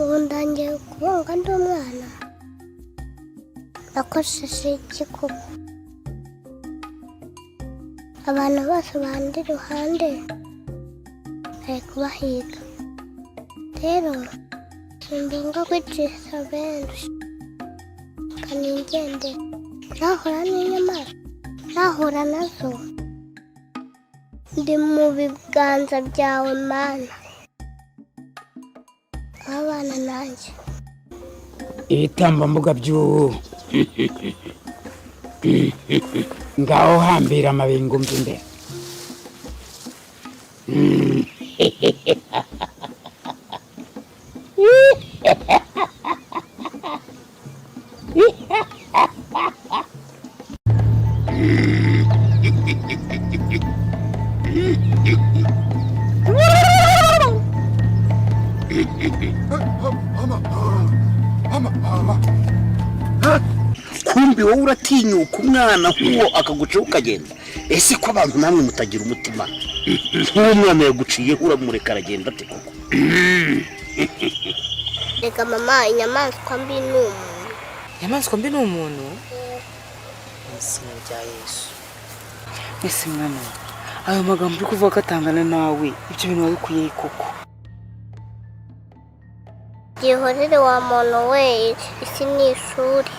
ubu ndangiye kubunga ndi umwana nakoresheje igikuba abantu bose bandi iruhande bari kubahiga rero simbinga kwicisha benshi kaningende nahura n'inyamaswa nahura nazo ndi mu biganza byawe mana abana nanjye ibitambambuga by'ubu ngaho hambira amabingo mbi imbere kumbi wowe uratinyuka umwana nk'uwo akaguca ukagenda ese ko abantu namwe mutagira umutima nk'uwo mwana yaguciye uramureka aragenda ate koko reka mama inyamaswa mbi ni umuntu inyamaswa mbi ni umuntu izina rya Yesu ese mwana ayo magambo uri kuvuga atangana nawe ibyo bintu wabikuye koko gihorere wa muntu we isi ni ishuri